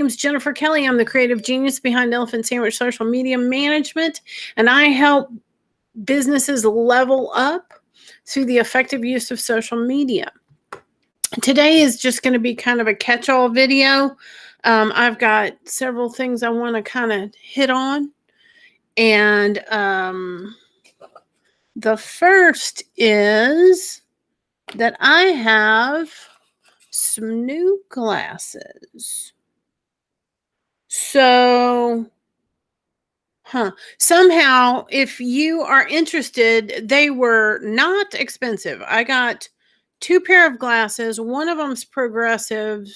name's Jennifer Kelly. I'm the creative genius behind Elephant Sandwich Social Media Management, and I help businesses level up through the effective use of social media. Today is just going to be kind of a catch-all video. I've got several things I want to kind of hit on, and the first is that I have some new glasses. So, somehow, if you are interested, they were not expensive. I got 2 pair of glasses. One of them's progressive,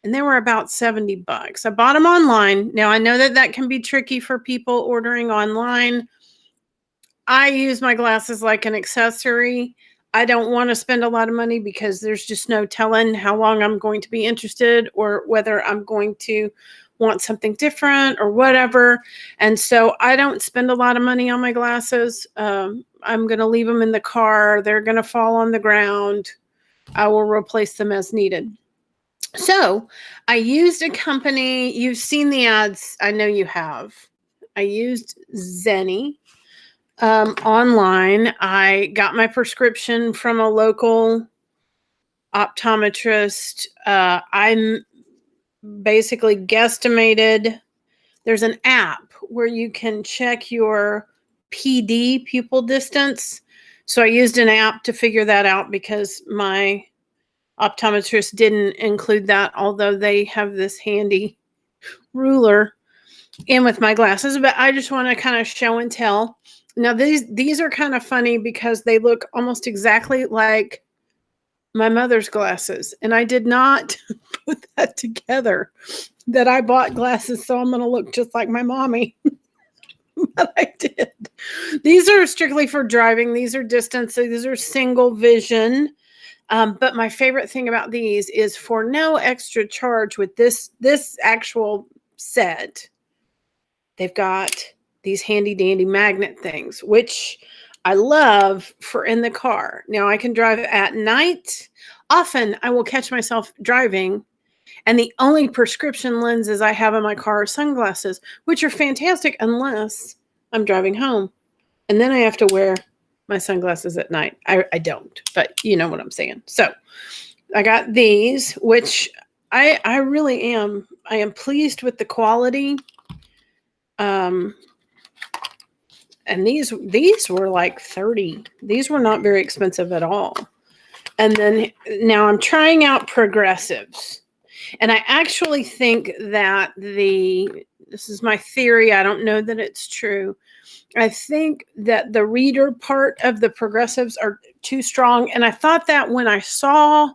and they were about $70. I bought them online. Now, I know that that can be tricky for people ordering online. I use my glasses like an accessory. I don't want to spend a lot of money because there's just no telling how long I'm going to be interested or whether I'm going to want something different or whatever. And so I don't spend a lot of money on my glasses. I'm going to leave them in the car. They're going to fall on the ground. I will replace them as needed. So I used a company. You've seen the ads. I know you have. I used Zenni online. I got my prescription from a local optometrist. I'm basically guesstimated. There's an app where you can check your PD, pupil distance. So I used an app to figure that out because my optometrist didn't include that, although they have this handy ruler in with my glasses. But I just want to kind of show and tell. Now, these are kind of funny because they look almost exactly like my mother's glasses. And I did not put that together, that I bought glasses so I'm going to look just like my mommy. But I did. These are strictly for driving. These are distance. These are single vision. But my favorite thing about these is for no extra charge with this actual set, they've got these handy dandy magnet things, which I love for in the car. Now I can drive at night. Often I will catch myself driving, and the only prescription lenses I have in my car are sunglasses, which are fantastic unless I'm driving home. And then I have to wear my sunglasses at night. I don't, but you know what I'm saying. So I got these, which I really am. I am pleased with the quality. And these were like 30. These were not very expensive at all. And then now I'm trying out progressives. And I actually think that this is my theory. I don't know that it's true. I think that the reader part of the progressives are too strong. And I thought that when I saw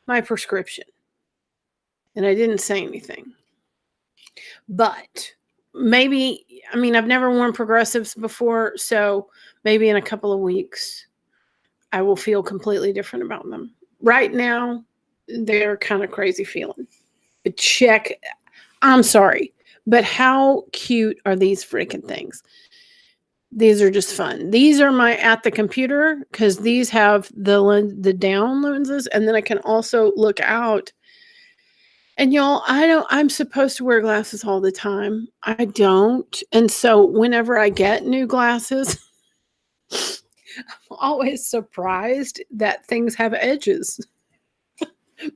my prescription, and I didn't say anything. But maybe, I mean, I've never worn progressives before, so maybe in a couple of weeks, I will feel completely different about them. Right now, they're kind of crazy feeling. But I'm sorry, but how cute are these freaking things? These are just fun. These are my at the computer because these have the down lenses, and then I can also look out. And y'all, I'm supposed to wear glasses all the time. I don't. And so whenever I get new glasses, I'm always surprised that things have edges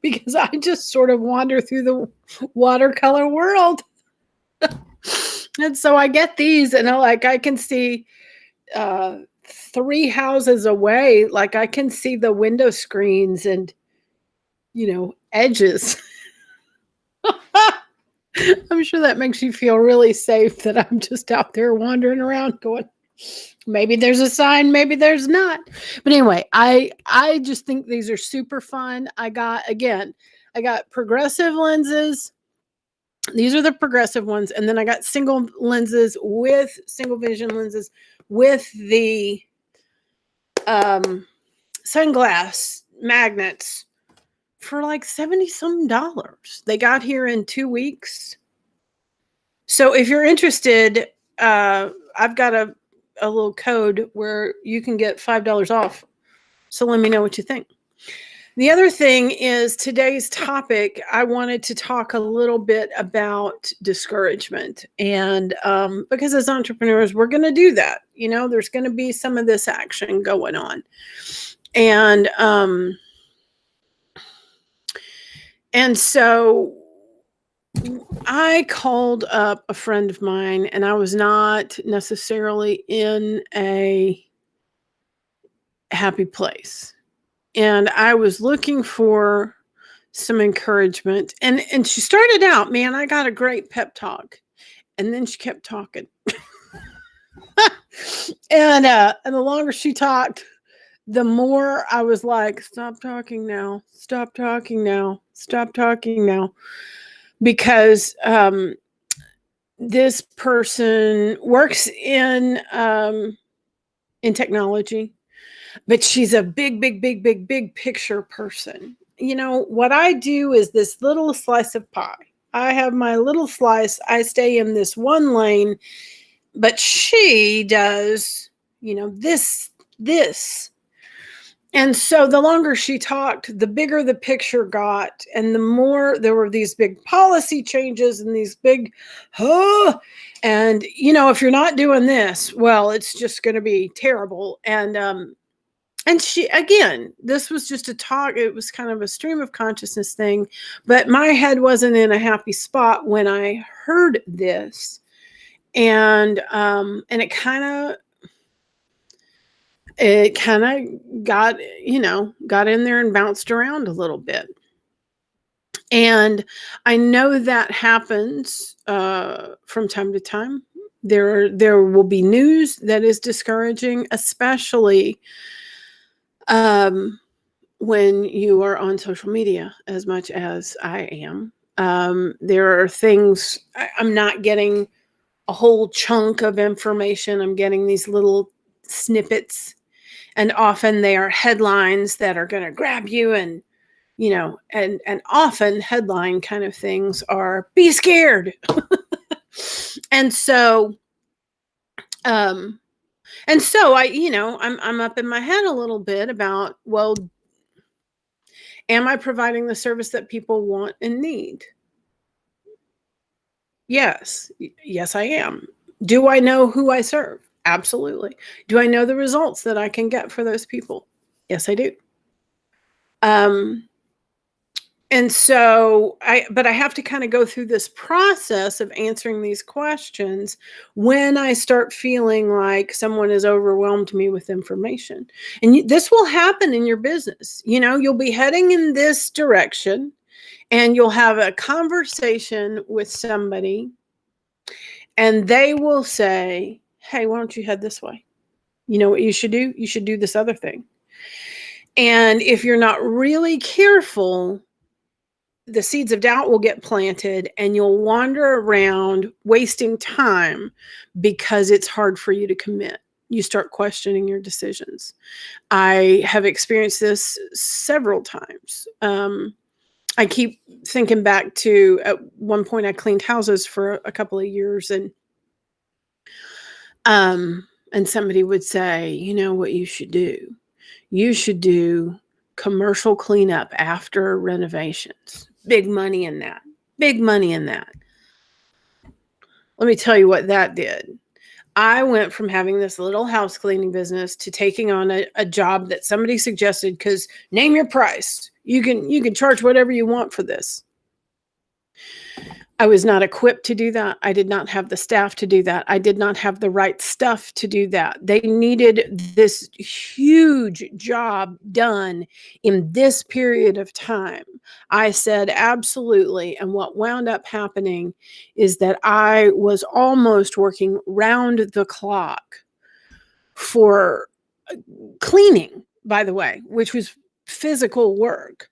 because I just sort of wander through the watercolor world. And so I get these and I can see 3 houses away. Like I can see the window screens and, edges. I'm sure that makes you feel really safe that I'm just out there wandering around going, maybe there's a sign, maybe there's not. But anyway, I just think these are super fun. I got progressive lenses. These are the progressive ones. And then I got single vision lenses with the sunglass magnets for like $70 some. They got here in 2 weeks. So if you're interested, I've got a little code where you can get $5 off. So let me know what you think. The other thing is today's topic, I wanted to talk a little bit about discouragement. And because as entrepreneurs, we're going to do that. There's going to be some of this action going on. And so I called up a friend of mine, and I was not necessarily in a happy place. And I was looking for some encouragement. And she started out, man, I got a great pep talk. And then she kept talking. And the longer she talked, the more I was like, stop talking now. Stop talking now. Stop talking now. Because this person works in technology, but she's a big picture person. What I do is this little slice of pie. I have my little slice. I stay in this one lane, but she does, this. And so the longer she talked, the bigger the picture got, and the more there were these big policy changes and these big, and if you're not doing this, well, it's just going to be terrible. And she, again, this was just a talk. It was kind of a stream of consciousness thing, but my head wasn't in a happy spot when I heard this. And it kind of got in there and bounced around a little bit. And I know that happens from time to time. There will be news that is discouraging, especially when you are on social media as much as I am. There are things I'm not getting a whole chunk of information. I'm getting these little snippets, and often they are headlines that are going to grab you. And and often headline kind of things are "be scared." And so I'm up in my head a little bit about, well, am I providing the service that people want and need? Yes, I am. Do I know who I serve? Absolutely. Do I know the results that I can get for those people? Yes, I do. And so I have to kind of go through this process of answering these questions when I start feeling like someone has overwhelmed me with information. And this will happen in your business. You'll be heading in this direction, and you'll have a conversation with somebody, and they will say, hey, why don't you head this way? You know what you should do? You should do this other thing. And if you're not really careful, the seeds of doubt will get planted, and you'll wander around wasting time because it's hard for you to commit. You start questioning your decisions. I have experienced this several times. I keep thinking back to, at one point I cleaned houses for a couple of years, and somebody would say, you know what you should do? You should do commercial cleanup after renovations. Big money in that. Big money in that. Let me tell you what that did. I went from having this little house cleaning business to taking on a job that somebody suggested, because name your price. You can charge whatever you want for this. I was not equipped to do that. I did not have the staff to do that. I did not have the right stuff to do that. They needed this huge job done in this period of time. I said, absolutely. And what wound up happening is that I was almost working round the clock for cleaning, by the way, which was physical work.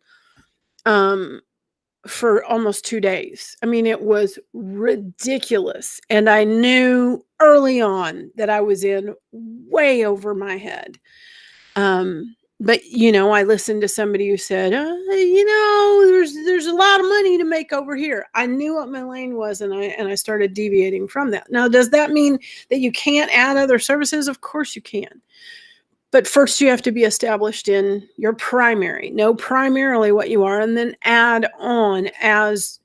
For almost 2 days. I mean, it was ridiculous. And I knew early on that I was in way over my head. But I listened to somebody who said, there's a lot of money to make over here. I knew what my lane was, and I started deviating from that. Now, does that mean that you can't add other services? Of course you can. But first you have to be established in your primary. Know primarily what you are, and then add on as,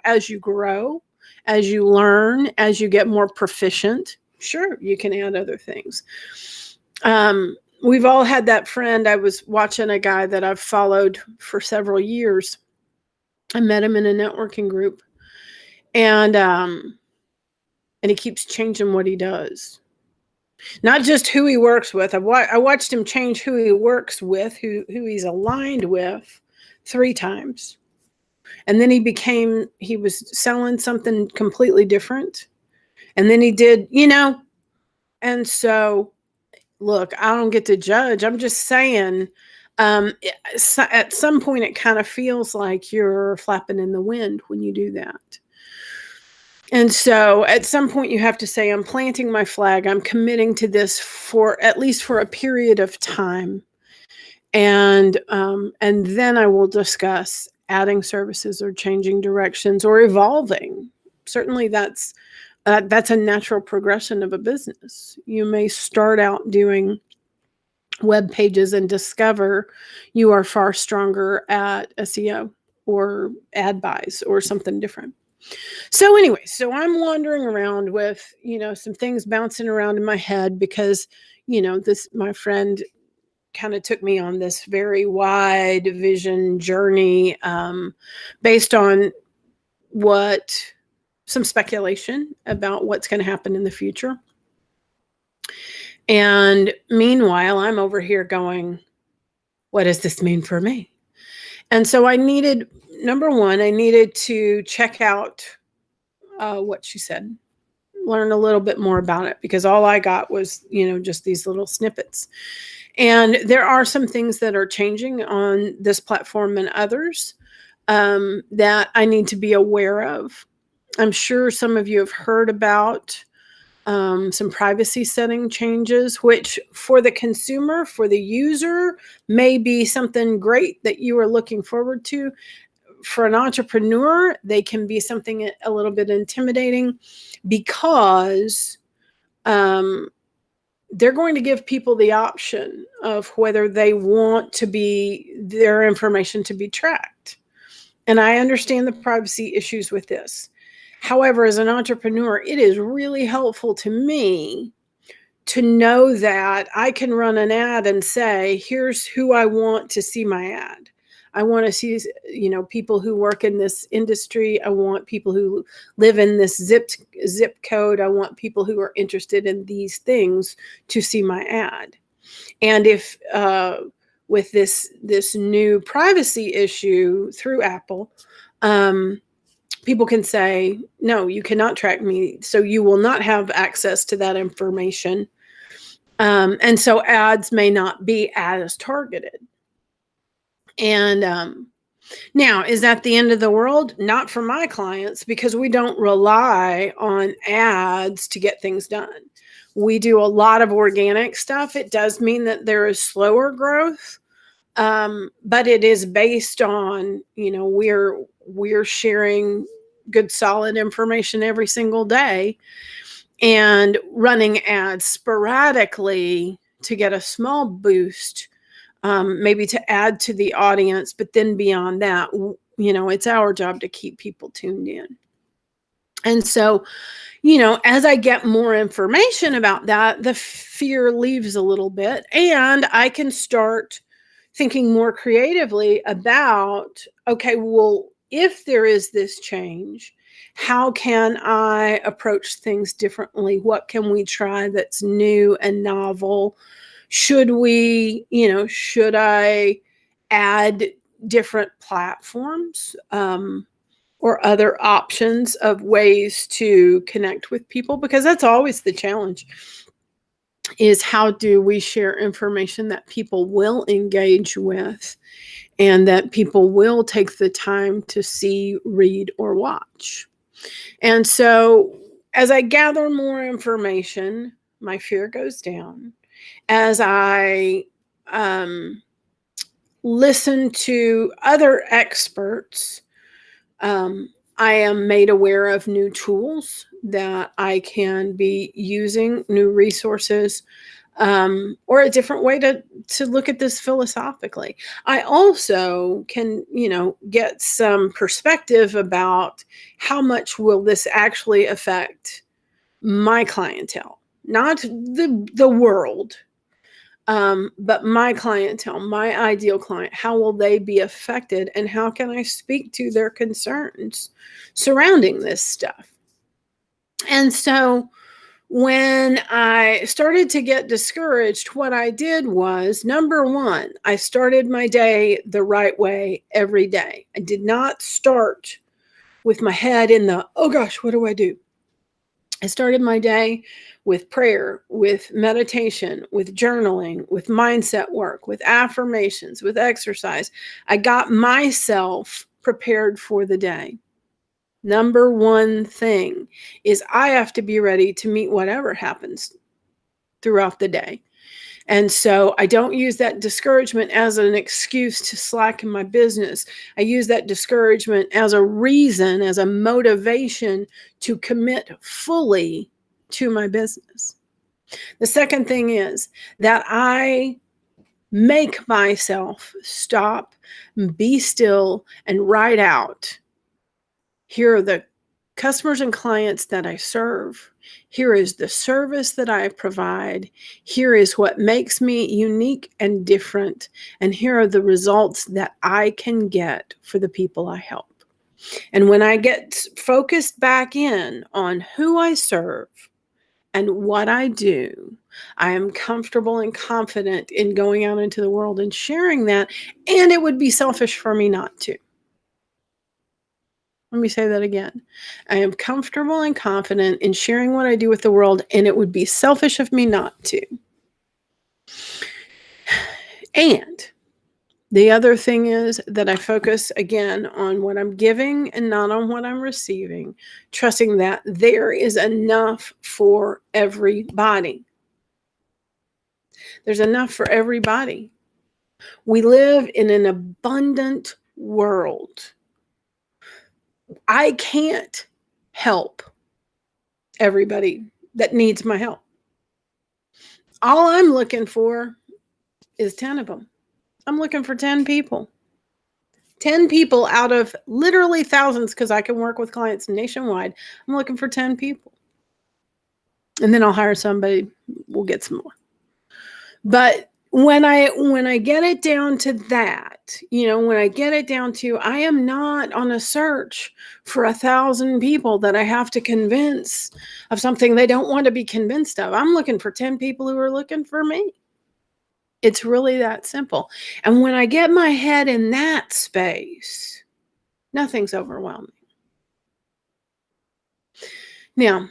as you grow, as you learn, as you get more proficient. Sure, you can add other things. We've all had that friend. I was watching a guy that I've followed for several years. I met him in a networking group, and he keeps changing what he does. Not just who he works with. I watched him change who he works with, who he's aligned with 3 times. And then he was selling something completely different. And then he did, and so look, I don't get to judge. I'm just saying, at some point it kind of feels like you're flapping in the wind when you do that. And so at some point you have to say, I'm planting my flag. I'm committing to this for at least for a period of time. And then I will discuss adding services or changing directions or evolving. Certainly that's a natural progression of a business. You may start out doing web pages and discover you are far stronger at SEO or ad buys or something different. So anyway, I'm wandering around with, some things bouncing around in my head because, my friend kind of took me on this very wide vision journey, based on some speculation about what's going to happen in the future. And meanwhile, I'm over here going, what does this mean for me? And so number one, I needed to check out what she said, learn a little bit more about it, because all I got was, just these little snippets. And there are some things that are changing on this platform and others that I need to be aware of. I'm sure some of you have heard about some privacy setting changes, which for the consumer, for the user, may be something great that you are looking forward to. For an entrepreneur, they can be something a little bit intimidating because they're going to give people the option of whether they want their information to be tracked. And I understand the privacy issues with this. However, as an entrepreneur, it is really helpful to me to know that I can run an ad and say, here's who I want to see my ad. I want to see, people who work in this industry. I want people who live in this zip code. I want people who are interested in these things to see my ad. And if with this new privacy issue through Apple, people can say, no, you cannot track me, so you will not have access to that information. And so ads may not be as targeted. And now, is that the end of the world? Not for my clients, because we don't rely on ads to get things done. We do a lot of organic stuff. It does mean that there is slower growth, but it is based on, we're sharing good, solid information every single day and running ads sporadically to get a small boost, maybe to add to the audience. But then beyond that, it's our job to keep people tuned in. And so, as I get more information about that, the fear leaves a little bit, and I can start thinking more creatively about, okay, well, if there is this change, how can I approach things differently? What can we try that's new and novel? Should I add different platforms or other options of ways to connect with people? Because that's always the challenge, is how do we share information that people will engage with and that people will take the time to see, read, or watch. And so as I gather more information, my fear goes down. As I listen to other experts, I am made aware of new tools that I can be using, new resources. or a different way to look at this philosophically. I also can, get some perspective about how much will this actually affect my clientele, not the world, but my clientele, my ideal client. How will they be affected, and how can I speak to their concerns surrounding this stuff? And so when I started to get discouraged, what I did was, number one, I started my day the right way every day. I did not start with my head in the, oh gosh, what do I do? I started my day with prayer, with meditation, with journaling, with mindset work, with affirmations, with exercise. I got myself prepared for the day. Number one thing is I have to be ready to meet whatever happens throughout the day. And so I don't use that discouragement as an excuse to slacken my business. I use that discouragement as a reason, as a motivation to commit fully to my business. The second thing is that I make myself stop, be still, and write out, here are the customers and clients that I serve. Here is the service that I provide. Here is what makes me unique and different. And here are the results that I can get for the people I help. And when I get focused back in on who I serve and what I do, I am comfortable and confident in going out into the world and sharing that. And it would be selfish for me not to. Let me say that again. I am comfortable and confident in sharing what I do with the world, and it would be selfish of me not to. And the other thing is that I focus again on what I'm giving and not on what I'm receiving, trusting that there is enough for everybody. There's enough for everybody. We live in an abundant world. I can't help everybody that needs my help. All I'm looking for is 10 of them. I'm looking for 10 people. 10 people out of literally thousands, because I can work with clients nationwide. I'm looking for 10 people. And then I'll hire somebody, we'll get some more. But when I get it down to that, when I get it down to, I am not on a search for 1,000 people that I have to convince of something they don't want to be convinced of. I'm looking for 10 people who are looking for me. It's really that simple. And when I get my head in that space, nothing's overwhelming. Now,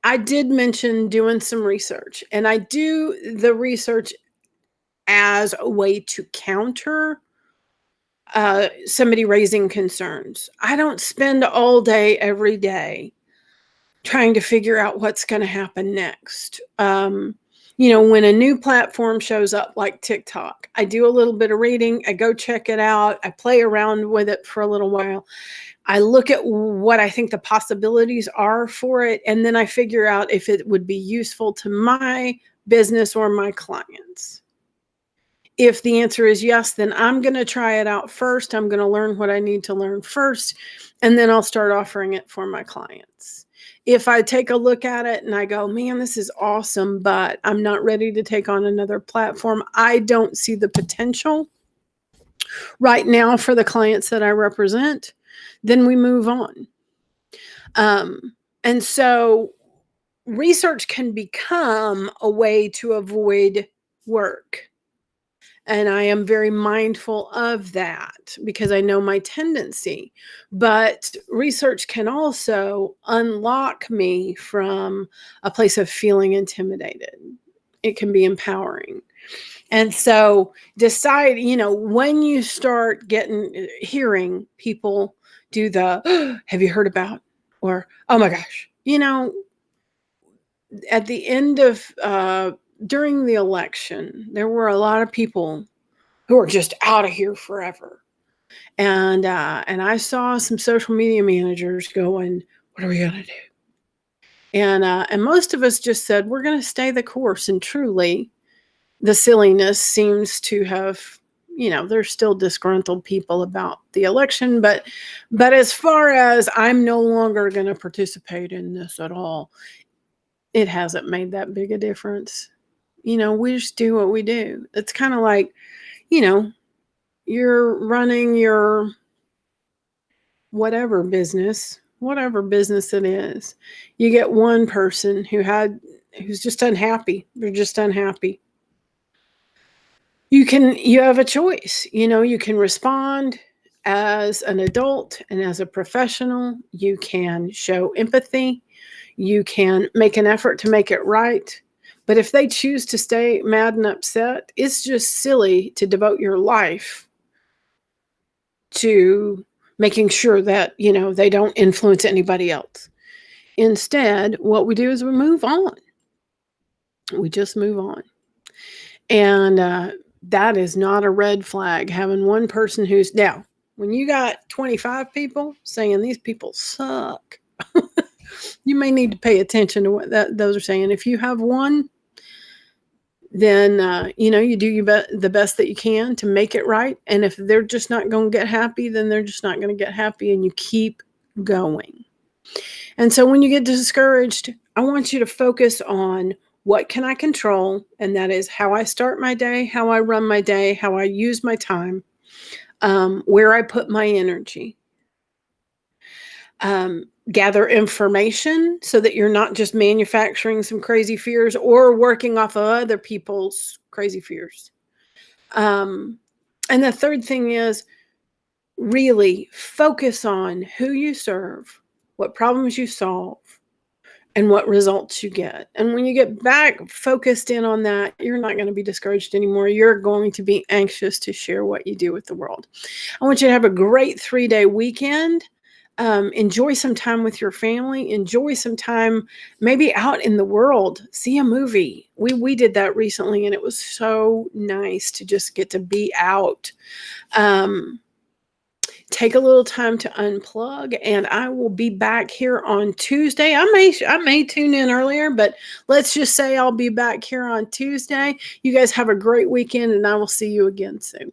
I did mention doing some research, and I do the research as a way to counter somebody raising concerns. I don't spend all day, every day, trying to figure out what's going to happen next. When a new platform shows up like TikTok, I do a little bit of reading. I go check it out. I play around with it for a little while. I look at what I think the possibilities are for it, and then I figure out if it would be useful to my business or my clients. If the answer is yes, then I'm going to try it out first. I'm going to learn what I need to learn first, and then I'll start offering it for my clients. If I take a look at it and I go, man, this is awesome, but I'm not ready to take on another platform, I don't see the potential right now for the clients that I represent, then we move on. And so research can become a way to avoid work. And I am very mindful of that because I know my tendency. But research can also unlock me from a place of feeling intimidated. It can be empowering. And so decide, when you start hearing people do the, have you heard about, or, oh my gosh, at the end of, during the election, there were a lot of people who are just out of here forever. And I saw some social media managers going, what are we going to do? And most of us just said, we're going to stay the course. And truly, the silliness seems to have, there's still disgruntled people about the election, but as far as I'm no longer going to participate in this at all, it hasn't made that big a difference. We just do what we do. It's kind of like, you're running your whatever business it is. You get one person who's just unhappy. They're just unhappy. You have a choice. You can respond as an adult and as a professional. You can show empathy. You can make an effort to make it right. But if they choose to stay mad and upset, it's just silly to devote your life to making sure that, they don't influence anybody else. Instead, what we do is we move on. We just move on. And that is not a red flag. Having one person who's now, when you got 25 people saying these people suck, you may need to pay attention to what those are saying. If you have one, then you do the best that you can to make it right. And if they're just not going to get happy, then they're just not going to get happy, and you keep going. And so when you get discouraged, I want you to focus on what can I control, and that is how I start my day, how I run my day, how I use my time, where I put my energy. Gather information so that you're not just manufacturing some crazy fears or working off of other people's crazy fears. And the third thing is really focus on who you serve, what problems you solve, and what results you get. And when you get back focused in on that, you're not going to be discouraged anymore. You're going to be anxious to share what you do with the world. I want you to have a great 3-day weekend. Enjoy some time with your family. Enjoy some time maybe out in the world. See a movie. We did that recently, and it was so nice to just get to be out. Take a little time to unplug, and I will be back here on Tuesday. I may tune in earlier, but let's just say I'll be back here on Tuesday. You guys have a great weekend, and I will see you again soon.